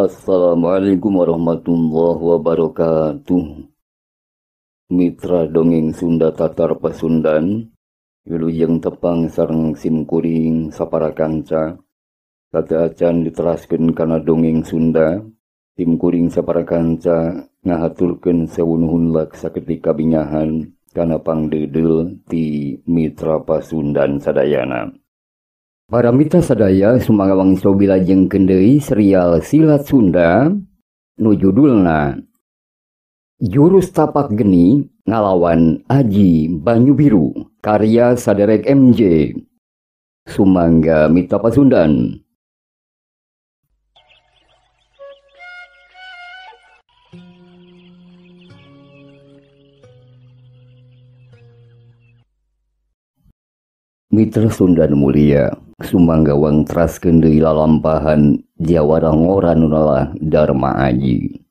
Assalamualaikum warahmatullahi wabarakatuh. Mitra dongeng Sunda Tatar Pasundan, wilujeng tepang sareng simkuring sapara kanca. Kata acan diteraskeun kana dongeng Sunda, simkuring sapara kanca ngahaturkeun sawunuhun lak saketika bingahan kana pangdeudel ti Mitra Pasundan sadayana. Para mitra sadaya sumangawang sobilajeng kendei serial Silat Sunda nu judulna Jurus Tapak Geni ngalawan Aji Banyu Biru karya Saderek MJ sumangga Mitra Pasundan. Mitra Sundan mulia sumanggawang traskeun deui lalampahan jawara ngora nu nalah Dharma Aji.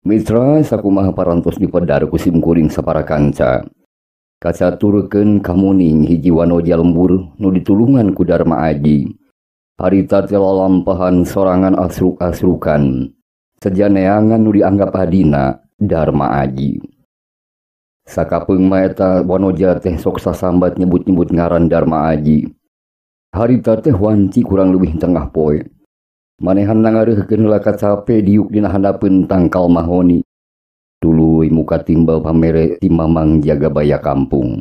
Mitra sakumaha parantos dipedar ku simkuring sapara kanca. Kacaturkeun kamuning hiji wanoja lembur nu ditulungan ku Dharma Aji. Harita teh lalampahan sorangan asruk-asrukan. Sejaneangan nu dianggap adina Dharma Aji. Sakapeung mah eta wanoja teh sok sasambat nyebut-nyebut ngaran Dharma Aji. Harita teh wanci kurang leuwih tengah poe. Manehan nangareuhkeun heula kacape diuk dina handapeun tangkal mahoni. Tuluy muka timbal pamere ti mamang jaga baya kampung.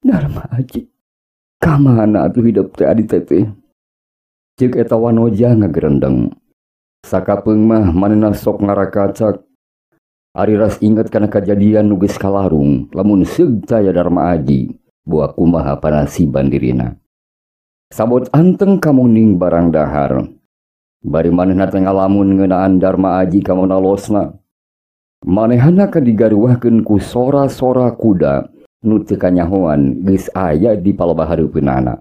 Dharma Aji, kamana atuh hidup teh adi teh? Ceuk eta wanoja ngagerendeng. Sakapeung mah manehna sok ngarakacak. Ari ras inget kana kajadian nu geus kalarung, lamun seug taya Dharma Aji, buah kumaha panasiban dirina. Sabot anteng kamuning barang dahar. Bari manehna teh ngalamun ngeunaan Dharma Aji ka monalosna. Manehna kadigaruahkeun ku sora-sora kuda nu teu kanyahoan geus aya di palabahareupeunana.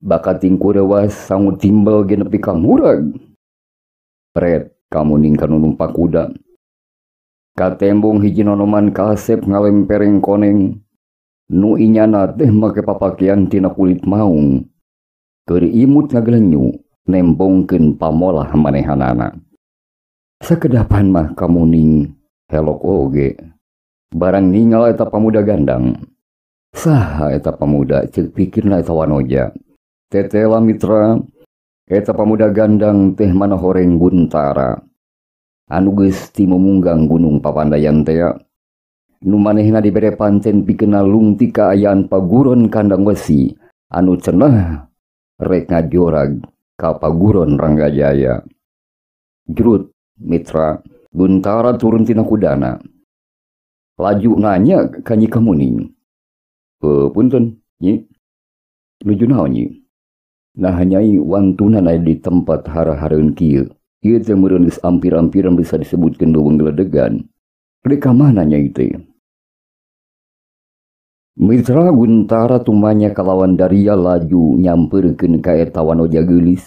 Bakating kurewas sangu timbal ge nepi ka murag. Pret kamuning kanu numpak kuda. Katembong hiji nonoman kasep ngalempereng koneng. Nu inyana teh make papakean tina kulit maung. Keur imut ngagelenyu nembongkeun pamolah manehanana. Sakedapan mah kamuning helok oge. Barang ningal eta pamuda gandang. Saha eta pamuda ceuk pikirna eta wanoja. Tetela mitra, eta pamuda gandang teh mana horeng Guntara. Anu geus ti memunggang gunung Papandayan teh. Nu manehna dibere pancen pikeun nalung ti kaayaan paguron kandang wesi anu cenah rek ngajorag ka paguron Ranggajaya. Jrut mitra, Guntara turun tina kudana. Laju nanya ka Nyi Kamuning. Punten, Nyi. Nuju naon Nyi? Nah nyai wantunan aya di tempat hara-hareun kieu. Ieu teh meureun geus ampir-ampiran bisa disebutkeun leuweung geledegan. Rek ka mana nyai teh? Mitra Guntara tumanya kalawan daria laju nyampeurkeun ka eta wanoja geulis.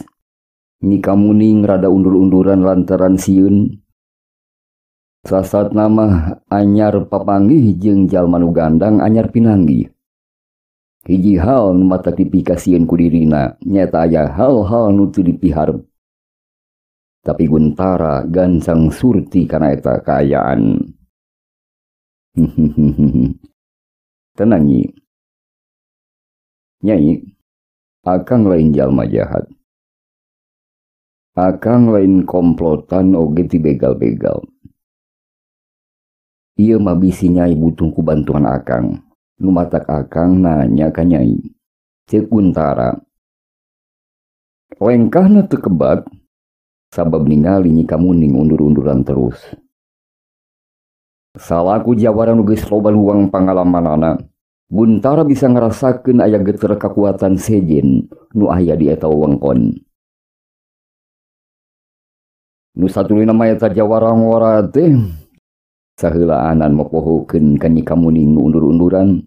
Nyi Kamuning rada undur-unduran lantaran sieun. Sasatna mah anyar papanggih jeung jalma nu gandang anyar pinanggih. Hiji hal nu mata dipikasieun ku dirina nyata aya hal-hal nu teu dipiharep. Tapi Guntara gansang surti kana eta kaayaan. Tenang Nyi. Nyai, akang lain jalma jahat. Akang lain komplotan oge ti begal-begal. Ieu mah bisi Nyai butuh ku bantuan akang. Nu matak akang nanya ka Nyai. Ceuk Guntara. Lengkahna teu kebat sabab ningali Nyi Kamuning undur-unduran terus. Salaku jawara nu geus loba luang pangalamanana, Guntara bisa ngarasakeun aya geter kakuatan sejen nu aya di eta wewengkon. Nu satulina mah eta jawara ngora teh saheulaan mopohokeun ka Nyi Kamuning nu undur-unduran.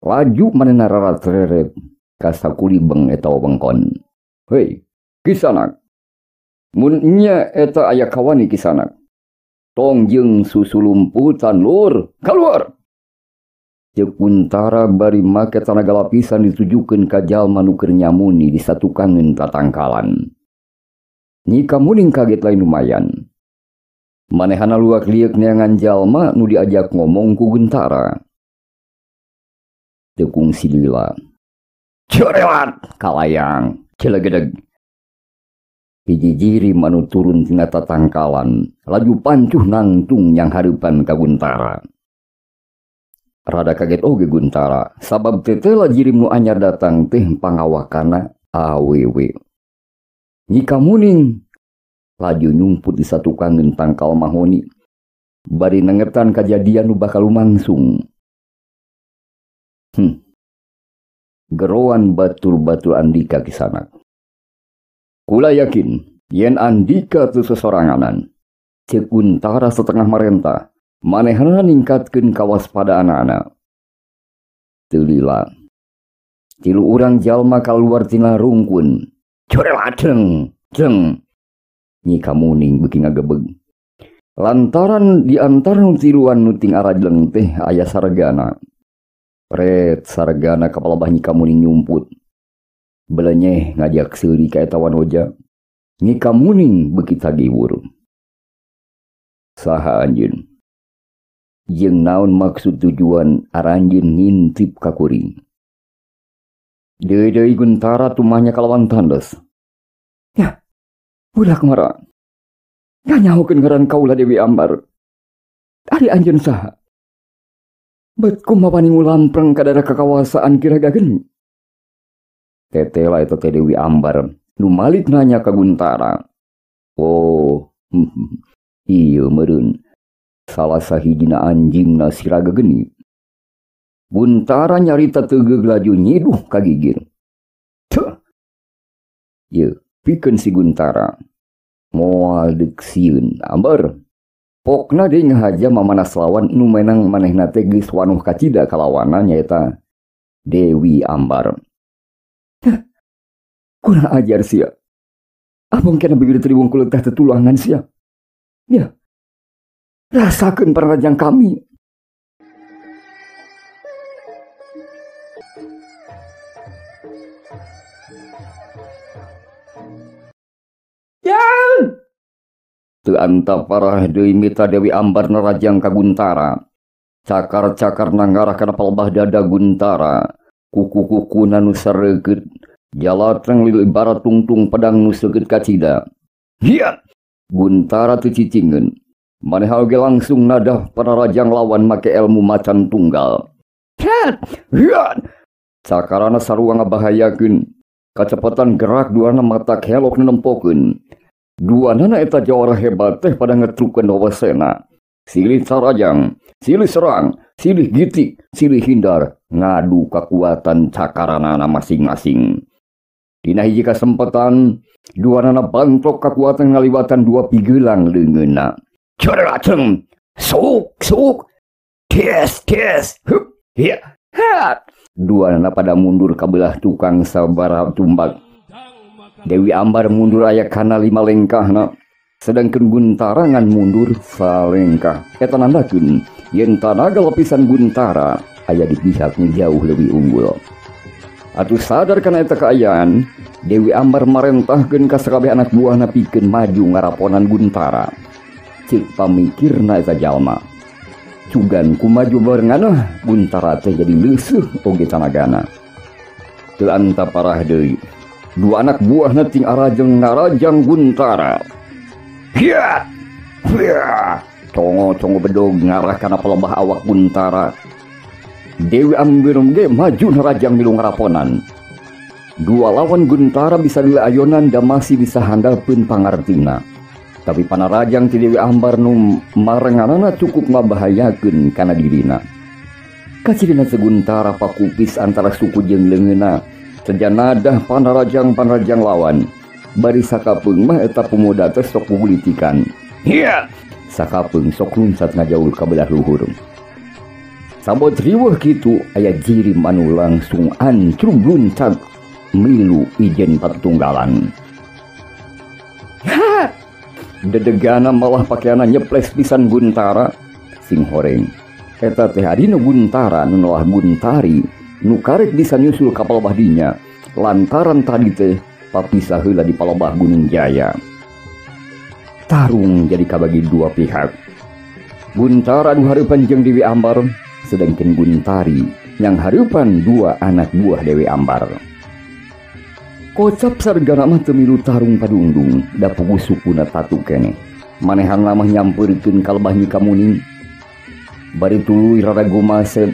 Laju manehna rarat-reret ka sakulibeng eta wewengkon. Hei, Kisanak. Mun nya eta aya kawani Kisanak. Tong jeung susulumputan lur, kaluar. Ceuk Guntara bari make tenaga lapisan ditujukeun ka jalma nu keur nyamuni di satukangeun tatangkalan. Nyi Kamuning kaget lain lumayan. Manehana luak liek neangan jalma nu diajak ngomong ku Guntara. Tekung silila. Corelat kalayang celegedeg. Hiji jiri manu turun tina tatangkalan, laju pancuh nangtung yang hareupan ka Guntara. Rada kaget oge Guntara, sabab tetela jiri nu anyar datang teh pangawakana awewe. Nyi Kamuning laju nyumput di satukangeun tangkal mahoni, bari nengertan kajadian nu bakal lumangsung. Geroan batur-batur Andika kisanak. Kula yakin, yen Andika teu sesoranganan. Ceuk Guntara setengah marentah, manehna ningkatkeun kawaspadaanana. Teu lila. Tilu urang jalma kaluar tina rungkun. Coreladeng, jeng. Nyi Kamuning beuki ngagebeg. Lantaran di antara nu tiluan nu ting arajleng teh aya sargana. Pret sargana kepala Nyi Kamuning nyumput. Belenyeh ngajak seuli ka eta wanoja. Nyi Kamuning beuki tagiwur. Saha anjeun? Jeung naon maksud tujuan aranjeun ngintip ka kuring? Deui Guntara tumahnya kalawan tandes. Ya, budak mara. Nganyahokeun ngaran kaula Dewi Ambar. Ari anjeun saha? Bet kumaha ngulampreng ka daerah kekawasaan Kiraga Geni? Tetela itu teh Dewi Ambar. Nu malik nanya ka Guntara. Oh, iya meureun. Salah sahijina anjingna Siraga Geni. Guntara nyarita teugeg laju nyiduh kagigir. Tuh. Ye, pikeun si Guntara. Moal deuk sieun Ambar. Pokna deui ngahaja mamanas lawan nu menang manehna teh geus wanuh kacida kalawana nyaeta Dewi Ambar. Kurang ajar sia. Abang kena bibir triwungkul teh tetuluangan sia. Ya. Rasakeun parajang kami. Yan! Teu anta parah deui mita Dewi Ambar narajang ka Guntara. Cakar-cakar nanggarah kana palebah dada Guntara. Kuku-kukuna nu saregeut. Jalatreng lil ibarat tungtung pedang nu seukeut kacida. Hiat! Guntara teu cicingeun. Manehna oge langsung nadah panarajang lawan make ilmu macan tunggal. Hiat! Hiat! Cakarana sarua ngabahayakeun. Kacepatan gerak duana mata kelok nempokeun. Duanana eta jawara hebat teh pada ngetrukeun wawasena. Silih sarajang, silih serang, silih gitik, silih hindar, ngadu kekuatan cakaranana masing-masing. Dina hiji kasempatan, duanana bantok kekuatan ngaliwatan dua pigelang leungeunna. Coraceng, sok, tes, hup, ya, hat. Duanana pada mundur ka belah tukang sabara tumbak. Dewi Ambar mundur aya kana 5 lengkahna, sedangkeun Guntara ngan mundur salengkah. Eta nandakeun yen tanaga lapisan Guntara aya di pihak nu jauh leuwih unggul. Atuh sadar kana eta kaayaan, Dewi Ambar marentahkeun ka sakabeh anak buahna pikeun maju ngaraponan Guntara. Ceuk pamikirna eta jalma. Cugan ku maju barenganna Guntara teh jadi leuseuh oge tanagana. Teu anta parah deui. Dua anak buahna ting arajeng ngarajang Guntara. Hiat! Hiat! Congo bedog ngarah kana pelebah awak Guntara. Dewi Ambar ge maju narajang milu ngaraponan. Dua lawan Guntara bisa dilayonan dan masih bisa handapkeun pangartina. Tapi panarajang ti Dewi Ambar nu marenganana cukup ngabahayakeun kana dirina. Kacirina Guntara pakupis antara suku jeung leungeunna. Sejanadah panarajang lawan. Bari sakapeung mah eta pemuda teh sok pugulitikan. Hiat! Sakapeung sok lunsat ngajaul ka belah luhur. Sabot riweuh kitu aya jirim anu langsung ancrum luncak milu ijen patunggalan. Ha! Dedegana malah pakaiana nyeples pisan Guntara sing horeng. Eta teh adina Guntara nu nolah Guntari nu karek bisa nyusul kapal bahdinya lantaran tadi teh papisah heula di palebah Gunung Jaya. Tarung jadi kabagi dua pihak. Guntara nu hareupan jeung Dewi Ambar, sedangkan Guntari yang hareupan dua anak buah Dewi Ambar. Kocap sargana mah teu milu tarung padungdung, da puguh sukuna tatu keneh. Manehan lamah nyampeurkeun kalebah Nyi Kamuning. Bari tuluy rada gumasep.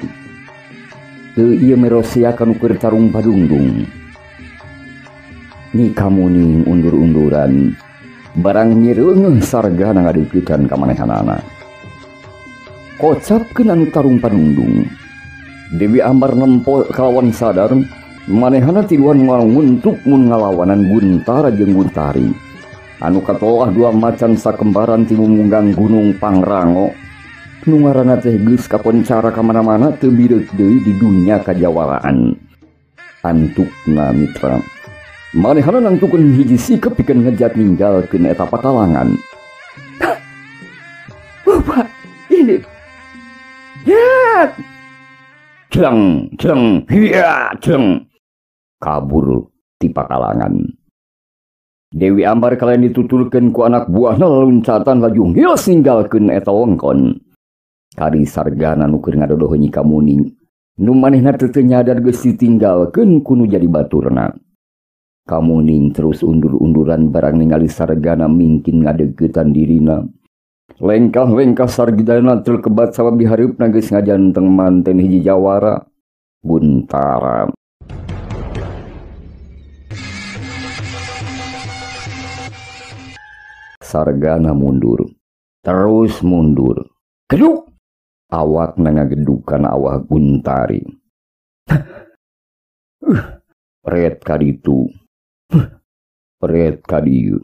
Teu ieu merosiakan keur tarung padungdung. Nyi Kamuning undur-unduran, barang nyireungeuh sargana ngadeukeutkan ka manehanana. Kocapkeun anu tarung padungdung. Dewi Ambar nempo kalawan sadar manehana tiluan nguntuk mun ngalawanan Guntara jeung Guntari. Anu katolah dua macan sakembaran ti mumunggang Gunung Pangrango. Nu ngaranna teh geus kaponcara ka mana-mana teu bireuk deui di dunya kajawaraan. Antukna mitra. Manehana nangtukeun hiji sikep pikeun ngejat ninggalkeun eta pakalangan. Bapak, ini. Ya. Jeng, hiya, jeng. Kabur ti pakalangan. Dewi Ambar kalian ditutulkeun ku anak buahna loncatan laju ngios ninggalkeun eta wengkon. Kari sargana nu keur ngadodoh Nyi Kamuning, nu manehna teu nyadar geus ditinggalkeun ku nu jadi baturna. Kamuning terus undur-unduran barang ningali sargana mingkin ngadegeutan dirina. Lengkah-lengkah sargana terkebat sabab dihareupna geus ngajanteng manten hiji jawara, Guntara. Sargana mundur, terus mundur. Geduk! Awak ngagedukan awak Guntari. Red kaditu. Red kadieu.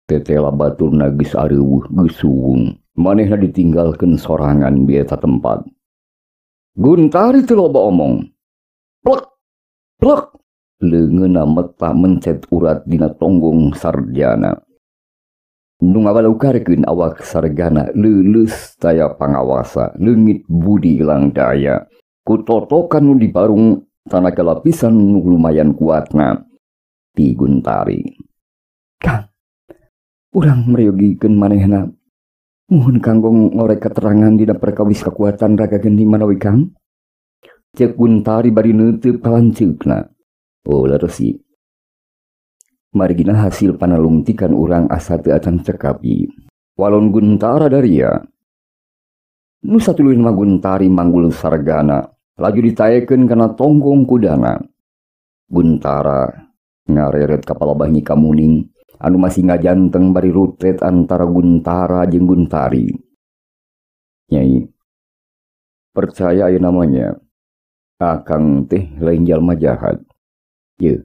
Tetela baturna geus areuweuh geus suwung. Manehna ditinggalkeun sorangan di eta tempat. Guntari teu loba omong. Plek! Plek! Leungeunna metah mencet urat dina tonggong sarjana. Nu ngabalaukarkeun awak sargana leuleus daya pangawasa, leungit budi ilang daya. Ku totokan nu dibarung tanaga lapisan nu lumayan kuatna ti Guntari. Kang, urang mriyogikeun manehna. Muhun kanggo ngorek keterangan dina perkawis kekuatan raga geni manawi Kang. Ceuk Guntari bari neuteub kalanceukna. Oh leresi. Margina hasil panalungtikan urang asa teu acan cekapi. Walon Guntara daria. Nu satuluy mah Guntari manggul sargana, laju ditaekeun kana tonggong kudana. Guntara ngareret ka palebah Nyi Kamuning anu masih ngajanteng bari rutret antara Guntara jeung Guntari. Nyai, percaya aya namanya. Akang teh lain jalma jahat. Ye.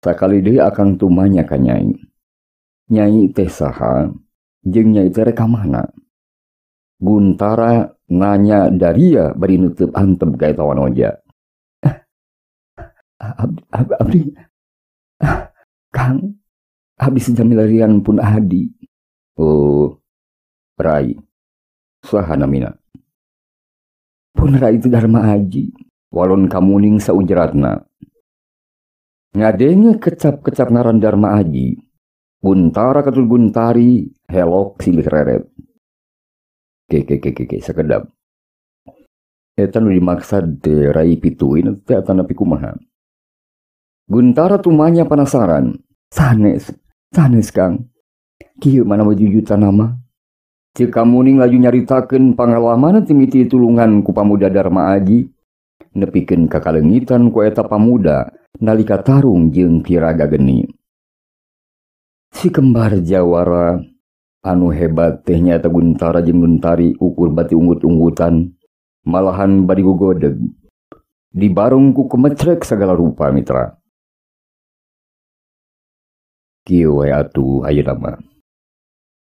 Sakali deui akang tumanya ka Nyai. Nyai teh saha? Jeung Nyai teh rek ka mana? Guntara nanya daria bari nutup antep gae tawan oja. Abdi Kang, abdi sejamilarian pun adi. Oh, Rai. Saha namina? Pun Rai itu Dharma Aji. Walon Kamuning saujeratna. Ngadenge kecap-kecap ngaran Dharma Aji. Guntara katul Guntari helok silih reret. Ke sekedap. Eta nu dimaksud Rai pituin teh atanapi kumaha. Guntara tumanya penasaran. Sanes Kang. Kieu mana wajujutan nama? Ceuk Kamuning laju nyaritakeun pangalaman ti miti tulungan ku pamuda Dharma Aji. Nepikeun ka kalengitan ku eta pamuda nalika tarung jeung Kiraga Geni. Si kembar jawara anu hebat teh nyaeta Guntara jeung Guntari ukur bati unggut-unggutan, malahan bari gogodeg. Dibarung ku kemecrek segala rupa mitra. Kieu wae atuh ayeuna mah.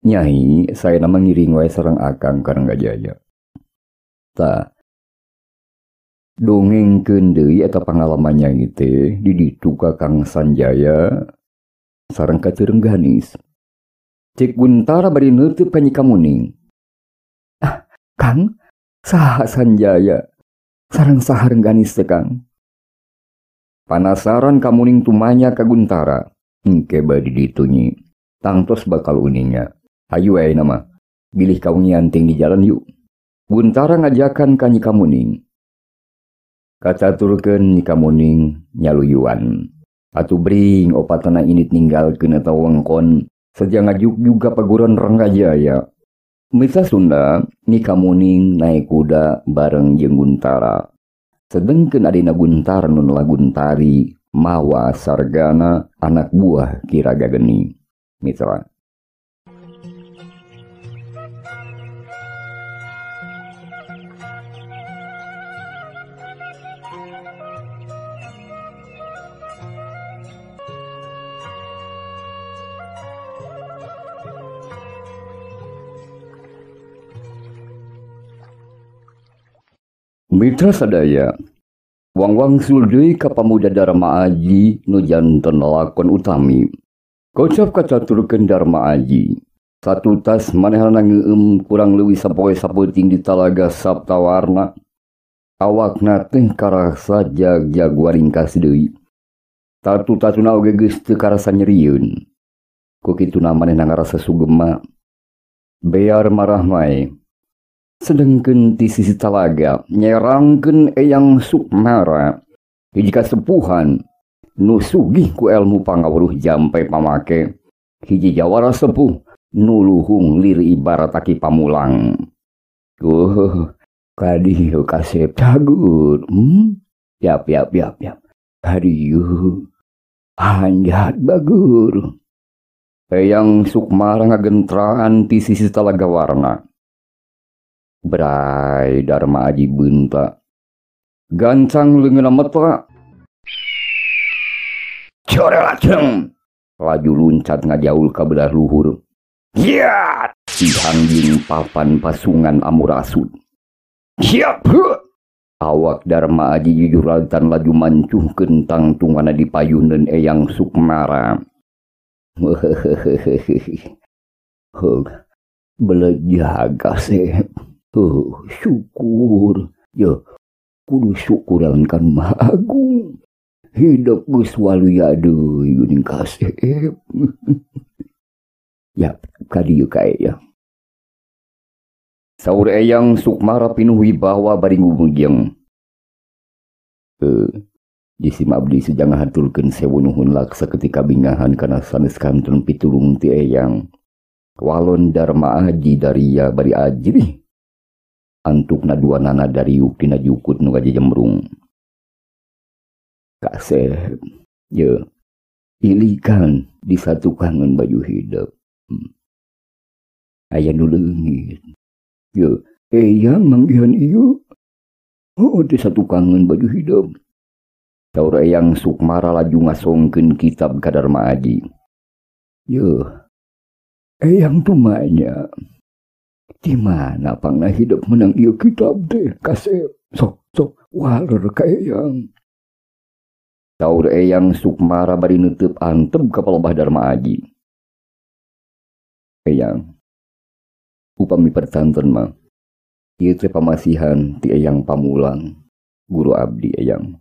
Nyai, saya nama ngiring wae sareng Akang Karanggajaya. Ta dongengkeun deui eta pangalaman Nyai teh di ditu ka Kang Sanjaya sareng ka Teu Rengganis. Cek Guntara bari neuteub ka Nyi Kamuning. Kang, Saha Sanjaya sareng sahareng ganis tekang. Panasaran kamuning tumanya ka Guntara. Engke badi ditunyi. Tangtos bakal uninya. Hayu nama. Bilih kau nyanting di jalan yuk. Guntara ngajakan ka Nyi Kamuning. Kacaturkeun Nyi Kamuning nyaluyuan. Atu bring opatana init ninggalkeun eta wewengkon. Saja ngajuk juga paguran Ranggajaya. Misa Sunda, Nyi Kamuning naik kuda bareng jeung Guntara. Sedengkeun adina Guntara nun Guntari, mawa sargana anak buah Kiraga Geni. Mitra. Mitra sadaya, wang-wang suldeui ka pamuda Darma Aji nu janten lakon utami. Kocap kacaturkeun Darma Aji. Satu tas manehna ngeueum kurang leuwih sapoe sapeuting di Talaga Saptawarna. Awakna teh karasa jag-jag waringkas deui. Tatu-tatuna oge geus teu karasa nyerieun. Ku kituna manehna ngarasa sugema. Bear marah mae. Sedengkeun ti sisi Talaga nyerangkeun Eyang Sukmara hiji kasepuhan nu sugih ku elmu pangawruh jampe pamake hiji jawara sepuh nu luhung lir ibarat aki pamulang. Kadieu kasep cagur. Yap. Kadieu hanjat bagur. Eyang Sukmara ngagentraan ti sisi Talaga Warna. Brai Darma Aji beunta. Gancang leungeunna metra. Corelaceng. Laju luncat ngajaul ka belah luhur. Hiat! Dihangging papan pasungan amurasud. Siap! Awak Darma Aji jujuratan laju mancuhkeun tangtungana dipayuneun Eyang Sukmara. Belejaga seh. Syukur. Ya, kudu syukuran kan Maha Agung. Hidup geus waluya deui geuning kasep. Ya, kadieu kae ya. Saur Eyang Sukmara pinuh wibawa bari ngumujeng. Jisim abdi sujang ngahaturkeun sewu nuhun laksa ketika bingahan kana sanes kantun pitulung ti Eyang. Walon Darma Aji daria bari ajrih. Antukna dua nana dari yuk dina jukut nu jembrung. Kasep, ye, ilikan disatukangan baju hidup. Aya nu leungit. Ye, Eyang manggihan ieu. Oh, disatukangan baju hidup. Saur Eyang Sukmara laju ngasongkeun kitab ka Darma Aji. Ye, Eyang tumanya. Di mana pangna hidup menang ieu kitab teh kasep. Sok waler ka Eyang. Saur Eyang Sukmara bari neuteub antep ka palebah Darma Aji. Eyang, upami pertanten mah ieu teh pamasihan ti Eyang Pamulang, guru abdi Eyang.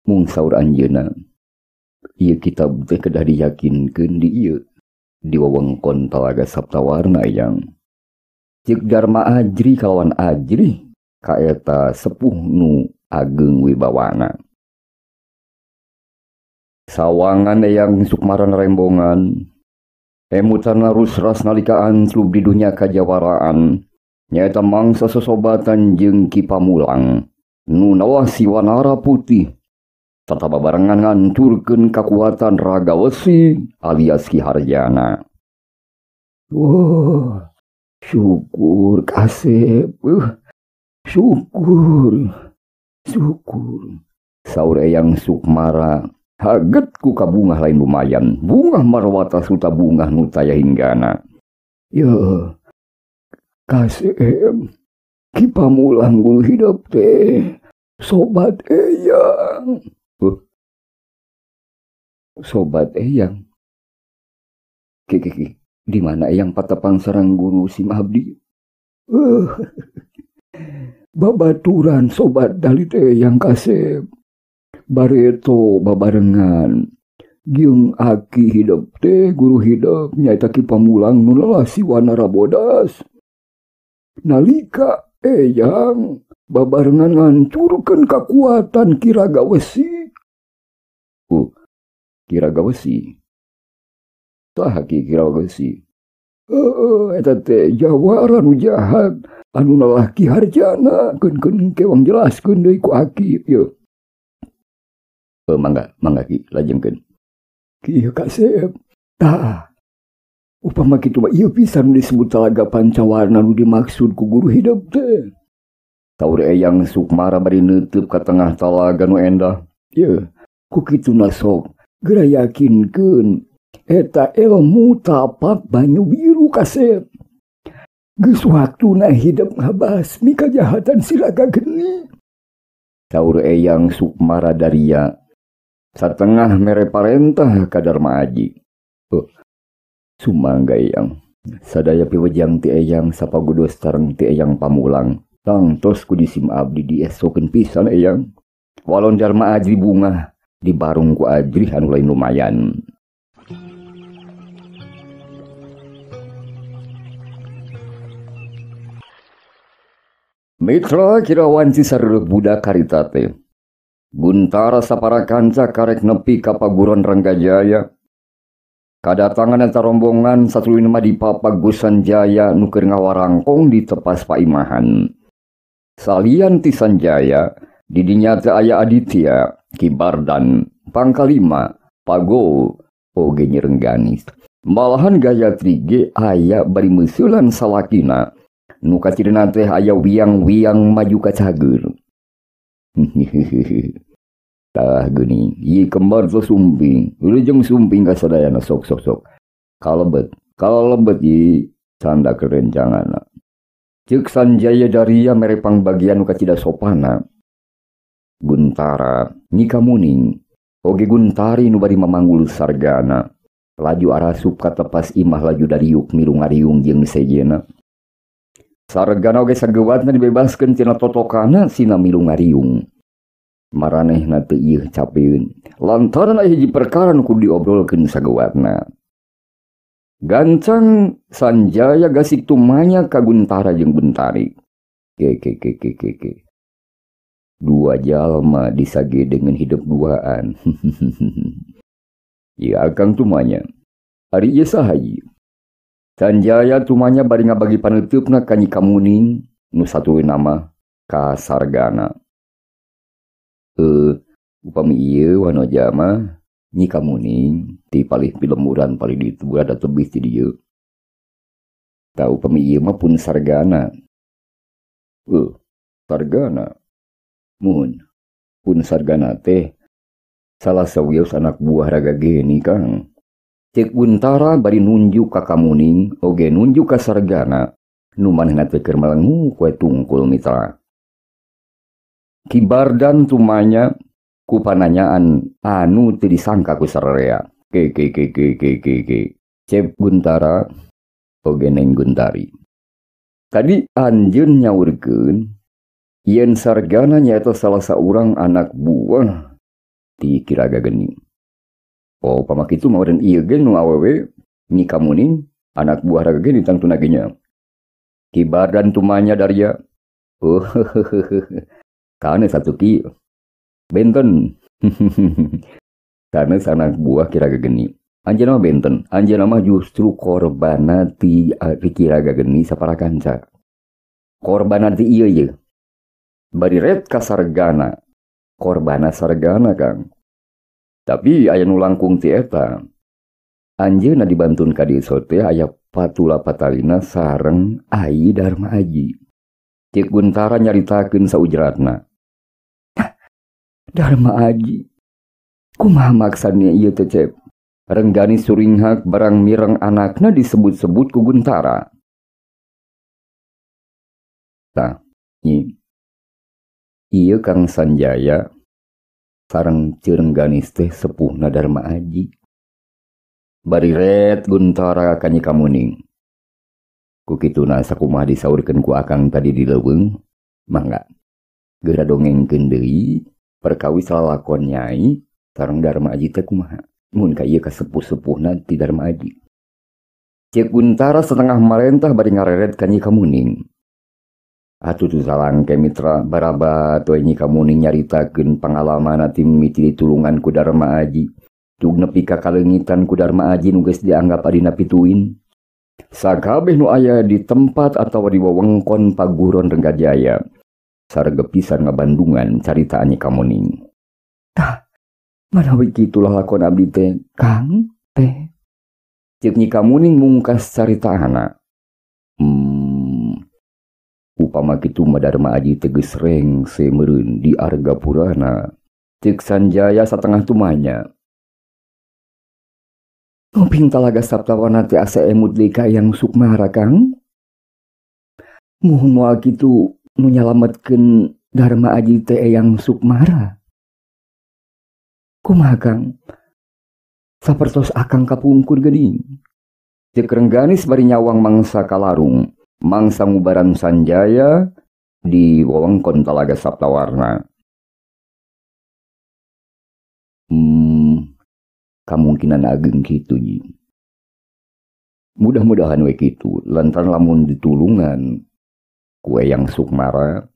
Mung saur anjeunna ieu kitab teh kedah diyakinkeun di ieu di wewengkon Talaga Saptawarna Eyang. Cik Darma Ajri kalawan Ajri kaeta sepuh nu ageng wibawana. Sawangan Eyang Sukmara rembongan. Emutan rusras nalika anslub di dunia kajawaraan. Nyaeta mangsa sosobatan jeung Ki Pamulang. Nu nawah si Wanara Putih. Serta babarengan nganturkeun kakuatan raga wesi alias Ki Harjana. Syukur kasep. Syukur. Saur Eyang Sukmara haget ku kabungah lain lumayan. Bungah marwata suta bungah nu taya hinggana. Ya kasep Ki Pamulang guru hidup teh sobat Eyang. Sobat Eyang. Di mana Eyang patepang sareng guru Sim Abdi? Babaturan sobat dali teh yang kasep. Bareto babarengan. Giung aki hidup teh guru hidup nyaita ki pamulang nu lalasi wanara bodas. Nalika eyang babarengan ngancurkeun kekuatan Kiraga Wesi. Kiraga Wesi. Tah ki Kiraga Wesi. Eta teh jawara nu jahat anu lalaki harjana keun kewang jelaskeun deui ku aki ieu. Mangga ki lajengkeun. Kieu kasep. Tah. Upama kitu mah ieu pisan disebut Talaga Pancawarna nu dimaksud ku guru hidup teh. Saur Eyang Sukmara bari neuteub ka tengah talaga nu endah. Ieu, ku kituna sok geura yakinkeun eta ilmu tapak banyu biru kasep. Geus waktuna hidup ngabasmi kajahatan Silaga Geni. Saur Eyang Sukmara Daria satengah mere parentah ka Darma Aji. Sumangga Eyang, sadaya piwejang ti Eyang sapagudos sareng ti Eyang pamulang. Tangtos ku disim abdi diesokeun pisan Eyang. Walon Darma Aji bunga dibarung ku ajrih anu lain lumayan. Mitra kirawanci saruruk budak karita teh. Guntara sapara kanca karek nepi ka paguron Ranggajaya. Kadatangan eta rombongan satuluy mah di Papagusan Jaya nu keur ngawarangkong di tepas Paimahan. Salian ti Sanjaya di dinya teh aya Aditya, Ki Bardan, Pangkalima, Pago, oge Nyerengganis. Malahan Gayatri ge aya bari meusulan salakina. Nu kacireuna teh aya wiang-wiang maju ka cager. Tah geuning, ieu kembar teh sumping. Wilujeng sumping ka sadayana sok. Kalebet ieu canda kerencanganna. Ceuk Sanjaya Daria mere pangbagian nu kacida sopana. Guntara nyikamuning, oge Guntari nu bari mamanggul sargana. Laju arasup ka tepas imah laju dariuk milu ngariung jeung sejena. Sargana oge sageuwatna dibebaskeun tina totokana sina milu ngariung. Maranehna teu ieu capeun. Lantaran aya hiji perkara nu kudu diobrolkeun sageuwatna. Gancang Sanjaya gasik tumanya ka Guntara jeung Guntari. Dua jalma disage dengan hidup duaan. Ya akang tumanya. Ari ieu saha ieu? Sanjaya tumanya bari ngabagi panuteupna ka Nyikamuning nu satuwe nama ka Sargana. Upami ieu wanoja mah Nyikamuning ti palih pilemuran palih ditu ada tebih ti dieu. Tah upami ieu mah pun Sargana. Sargana. Mun pun Sargana teh salah sawios anak buah Raga Geni Kang. Cek Guntara bari nunjuk ka Kamuning oge nunjuk ka Sargana nu manehna teh keur malengu kue tungkul mitra. Ki Bardan tumanya ku pananyaan anu teu disangka ku sararea. Cek Guntara oge neng Guntari. Tadi anjeun nyaurkeun yen Sargana nyaeta salah saurang anak buah ti Kiraga Geni. Pamakitu maureun ieu ge nu awewe Nyikamuning anak buah Raga Geni tangtuna ge nya. Ki Bardan tumanya Daria. Kana satu ki benten. Kana anak buah Kiraga Geni. Anjeunna mah benten. Anjeunna mah justru korbana ti Kiraga Geni sapara kanca. Korbana ti ieu ye. Bari red ka Sargana. Korbana Sargana Kang. Tapi aya nu langkung ti eta. Anjeunna dibantun ka dieu teh aya patula patalina sareng Ai Darma Aji. Cek Guntara nyaritakeun saujratna. Darma Aji. Kumaha maksudna ieu teh Cep? Renggani suringhak barang mireng anakna disebut-sebut ku Guntara. Tah, ieu Kang Sanjaya sareng Cirengganis teh sepuhna Darma Aji. Bari red Guntara ka Nyikamuning. Ku kituna sakumaha disaurkeun ku akang tadi di leuweung Mangga geura dongengkeun deui perkawis lalakon Nyai sareng Darma Aji teh kumaha mun ka ieu kasepuh-sepuhna ti Darma Aji. Cek Guntara setengah marentah bari ngareret ka Nyi Kamuning. Atuh tu salangke mitra barabat we Nyi Kamuning nyaritakeun pangalaman ti mimiti ditulungan ku Darma Aji. Tug nepi ka kalengitan ku Darma Aji nu geus dianggap adina pituin. Sakabeh nu aya di tempat atawa di wewengkon paguron Renggajaya sareng pisan ngabandungan carita Nyi Kamuning. Tah, manawi kitu lakon abdi teh, Kang teh. Ceuk Nyi Kamuning mungkas caritaana. Upama kitu mah Darma Aji teh geus rengse meureun di Argapurana. Ceuk Sanjaya satengah tumanya. Ngoping Talaga Saptawarna teh asa emut deui ka Eyang Sukmara, Kang. Muhun moal kitu nu nyalametkeun Darma Aji teh Eyang Sukmara. Kumaha, Kang? Sapertos akang kapungkur geuning. Ceuk Rengganis bari nyawang mangsa kalarung, mangsa ngubaran Sanjaya di wewengkon Talaga Saptawarna. Kamungkinan ageng kitu Nyi. Mudah-mudahan we kitu, lantaran lamun ditulungan ku Eyang Sukmara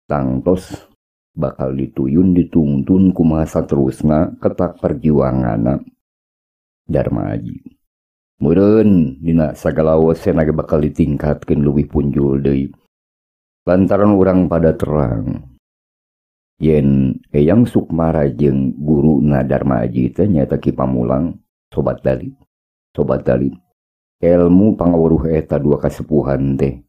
tangtos bakal dituyun dituntun kumaha saterusna ketak perjuanganna Darma Aji. Meureun dina sagala wosena bakal ditingkatkeun leuwih punjul deui. Lantaran urang pada terang yen Eyang Sukmara jeung guruna Darma Aji teh nyaeta Ki Pamulang sobat dalid. Sobat dalid. Ilmu pangawuruh eta dua kasepuhan teh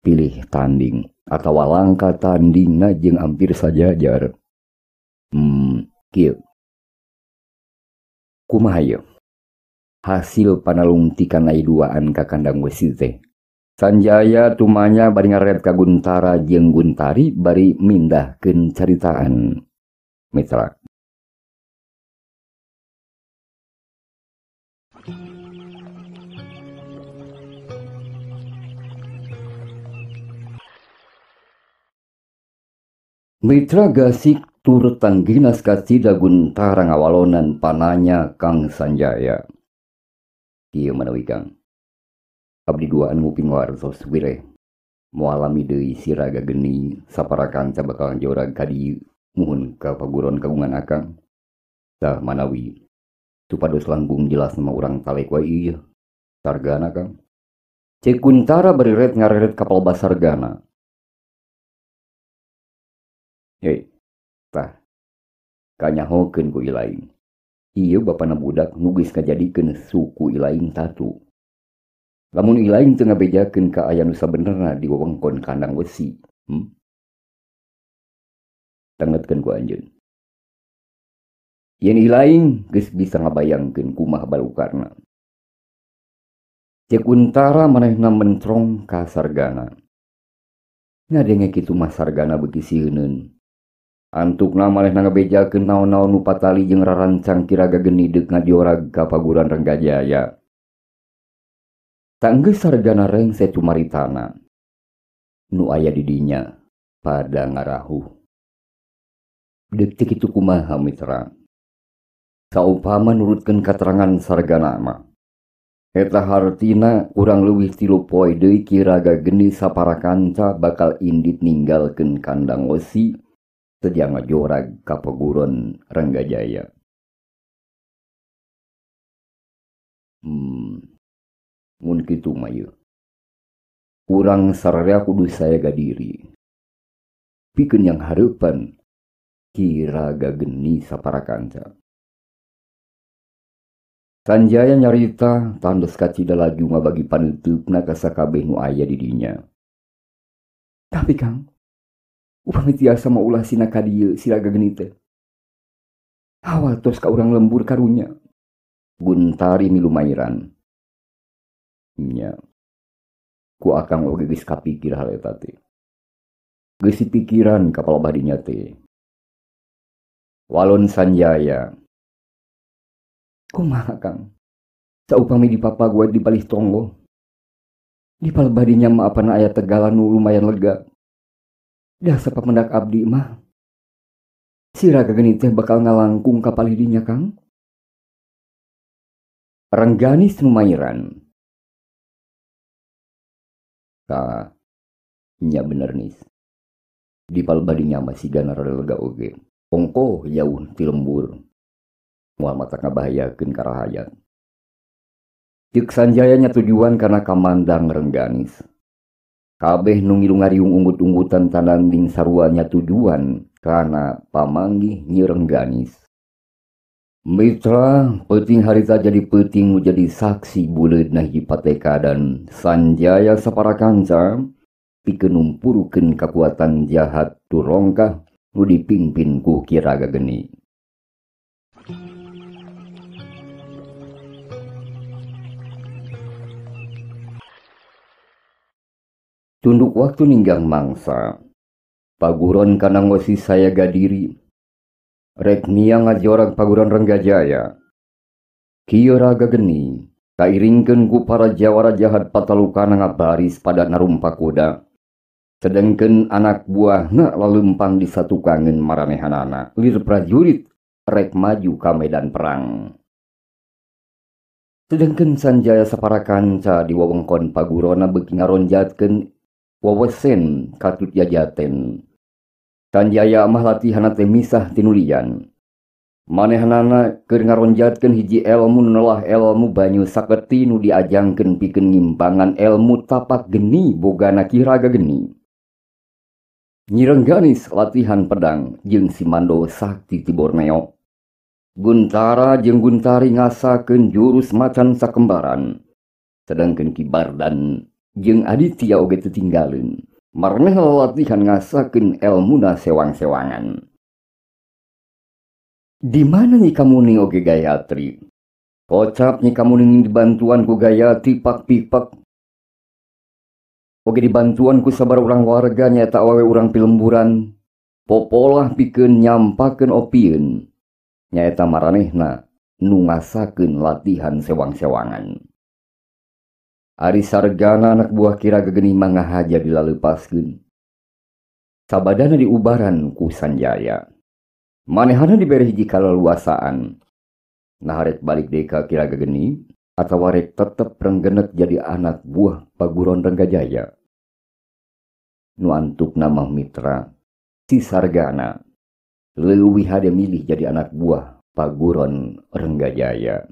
pilih tanding atawa langkah tandingna jeung hampir sajajar. Kieu. Kumaha ieu? Hasil panalungtikan ai duaan ka kandang Wesi teh. Sanjaya tumanya bari ngaret ka Guntara jeung Guntari bari mindahkeun caritaan. Mitra. Mitra gasik turut tangginas kasida Guntara ngawalonan pananya Kang Sanjaya. Ieu manawi Kang. Abdi duaan nguping wartos wireh. Moalami deui siraga geni saparakanca bakal jorag ka dieu muhun ka paguron kagungan akang. Tah manawi supados langkung jelas nama urang talek wae ieu. Sargana Kang. Cek Guntara bari ret ngareret kapal basargana. Tah, kanyahokeun ku Ilaing. Ieu bapana budak nu geus kajadikeun suku Ilaing tatu. Lamun Ilaing teu ngabejakeun ka aya nu sabenerna di wewengkon kandang Wesi. Tangetkeun ku anjeun. Yen Ilaing geus bisa ngabayangkeun kumaha balukarna. Cek Guntara manehna mentrong ka Sargana. Ngadenge kitu mah Sargana beuki sieuneun. Antukna manehna ngabejakeun naon-naon nu patali jeung rarancang kiraga geni deuk ngadiorag ka paguran Renggajaya. Tanggeus Sargana rengse cumaritana nu aya di dinya pada ngarahuh. Deuk teu kitu kumaha mitra? Saupama nurutkeun katerangan Sargana mah eta hartina urang leuwih 3 poe deui kiraga geni saparakanca bakal indit ninggalkeun kandang Wesi sedia ngajorag ka paguron Renggajaya. Mun kitu mah ieu. Urang sararea kudu saya gadiri. Pikeun yang hareupan kiraga geni saparakanca. Sanjaya nyarita tandos kacida laju ngabagi panuteupna ka sakabeh nu aya di dinya. Tapi Kang, upami tiasa maulasina ka dieu siraga geni teh. Awal tos ka urang lembur karunya. Guntari milu mairan. Nya. Ku akang oge geus kapikir hal eta teh. Geus pikiran kapal badinya teh. Walon Sanjaya. Kumaha Kang? Saupami di papa gue di balih tonggo. Di palebadinya mah apana aya tegalan nu lumayan lega. Dah sapapendak abdi mah. Si Raga Geni teh bakal ngalangkung ka palidinya Kang. Rengganis numairan. Ka nya bener nis. Di palebadinya masih gana rada lega oge. Ongko jauh ti lembur. Moal mata ngabahayakeun karahayat. Ceuk sanjayanya tujuan karena kamandang Rengganis. Kabeh nu ngilu ngariung unggut-unggutan tananding saruanya tujuan karena pamanggih Nyi Rengganis. Mitra peuting harita jadi peuting jadi saksi buleudna hiji pateka dan sanjaya saparakanca pikeun numpurukeun kakuatan jahat turongkah nu dipimpin ku Ki Raga Geni. Tunduk waktu ninggang mangsa, paguron kanang wesi saya gadiri, rek niang ngajorag paguron Renggajaya. Kieu Raga Geni, kairingkeun ku para jawara jahat patalukana ngabaris pada narumpa kuda. Sedengkeun anak buahna lalempang disatukangeun maranehanana, lir prajurit rek maju ka medan perang. Sedengkeun sanjaya saparakanca di wewengkon pagurona beuki ngaronjatkeun wawesen katut jajaten. Sanjaya mah latihan teh misah tinulian. Manehanana keur ngaronjatkeun hiji elmu nulah elmu banyu saketi nu diajangkeun pikeun ngimbangan elmu tapak geni bogana Ki Raga Geni. Nyi Rengganis latihan pedang jeung si Mandowo Sakti ti Borneo. Guntara jeung Guntari ngasakeun jurus macan sakembaran. Sedangkeun Ki Bardan jeung Aditya oge teu tinggalin. Maraneh latihan ngasakeun elmuna sewang-sewangan. Di mana Nyi Kamuning oge Gayatri? Kocap Nyi Kamuning dibantuan ku Gayatri pak-pipak. Oge dibantuan ku sabar urang warga nyaeta awewe urang pilemburan. Popolah pikeun nyampakeun opieun. Nyaeta maranehna nu ngasakeun latihan sewang-sewangan. Ari sargana anak buah Ki Raga Geni mangahaja dilalepaskeun. Sabadana diubaran ku Sanjaya. Manehana dibere hiji kaleluasaan. Nah rek balik deui ka Ki Raga Geni atawa rek tetep renggenet jadi anak buah paguron Renggajaya. Nu antukna mah mitra si sargana leuwih hade milih jadi anak buah paguron Renggajaya.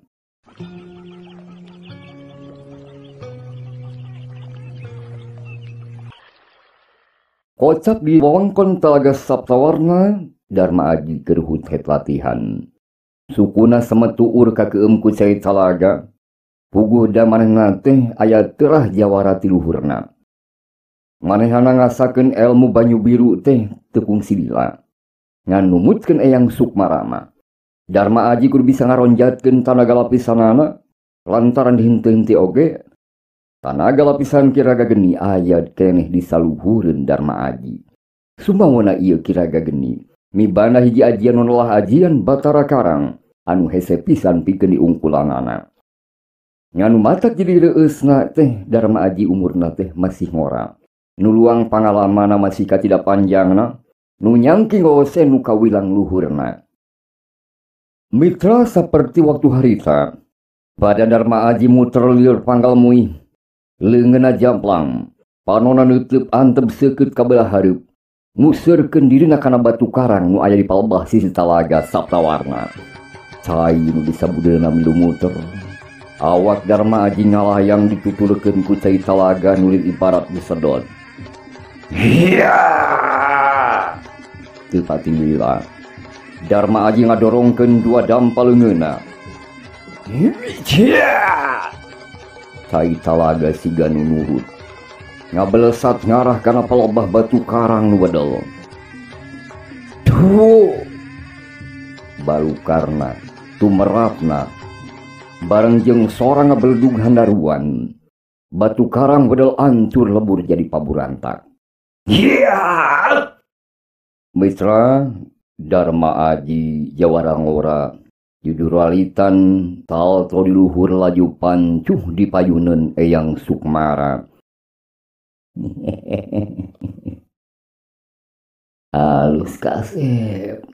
Kocap di wewengkon Talaga Saptawarna, Darma Aji keur hut-het latihan. Sukuna semetuur ka keum ku cai talaga. Puguh da manehna teh aya terah jawara ti luhurna. Manehana ngasakeun elmu banyu biru teh teu kungsi lila. Ngan numutkeun Eyang Sukmarama. Darma Aji kudu bisa ngaronjatkeun tanaga lapisanana lantaran dihenteu-henteu oge. Tanaga lapisan Ki Raga Geni aya keneh disaluhureun Darma Aji. Sumawana ieu Ki Raga Geni mibana hiji ajian nu nolah ajian Batara Karang anu hese pisan pikeun diungkulanana. Nganu matak jadi reueusna teh Darma Aji umurna teh masih ngora. Nu luang pangalamana masih katida panjangna, nu nyangking ose nu kawilang luhurna. Mitra saperti waktu harita, pada Darma Aji muter lieur panggal muih. Leungeunna jamplang, panonna neuteub anteb seukeut kabelah hareup. Nguseurkeun dirina kana batu karang nu aya di palebah sisi Talaga Saptawarna. Cai nu disabudeuna milu muter. Awak Darma Aji ngalayang ditutulkeun ku cai talaga nu ibarat disedot. Hiya! Teu pati lila. Darma Aji ngadorongkeun dua dampal leungeunna. Hiya! Cai talaga siga nu nurut. Ngabelesat ngarah kana palebah batu karang nu wedel. Tuh! Balukarna, tumerapna, bareng jeung sorang ngabeldug handaruan. Batu karang wedel ancur lebur jadi paburantak. Hiya! Mitra Darma Aji jawara ngora juduralitan talto di luhur laju pancuh di payuneun Eyang Sukmara Halus Kasep.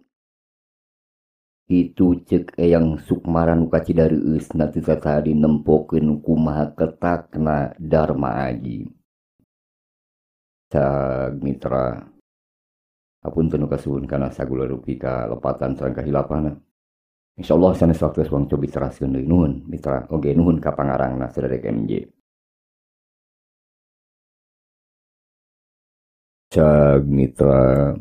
Itu cek yang sukmaran uka Cidareus nanti tadi nempokeun kumaha ketakna Dharma Aji. Cag mitra. Hapunten kasuhun kana sagula rupi ka lepatan sareng kahilapana. Insyaallah sanes waktu wang cobi teraskeun deui nuhun mitra. Oge nuhun ka pangarangna Saderek MJ. Cag mitra.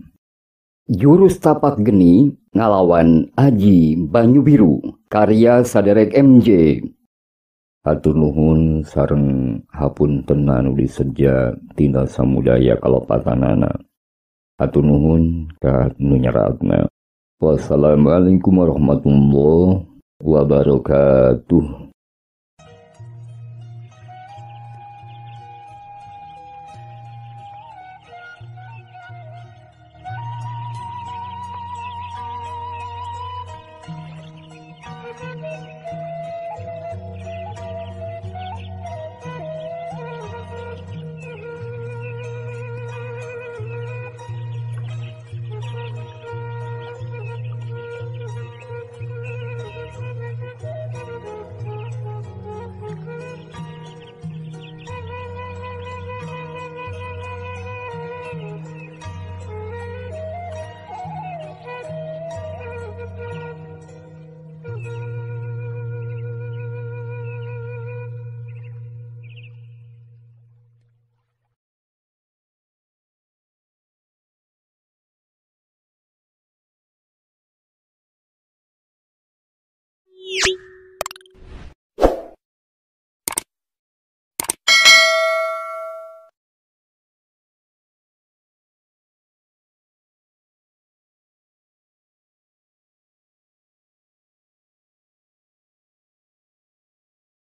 Jurus tapak geni ngalawan Aji Banyu Biru karya Saderek MJ. Hatur nuhun sareng hapunten anu diseja tina samudaya kalopatanana. Hatur nuhun ka nu nyeratna. Wassalamualaikum warahmatullahi wabarakatuh.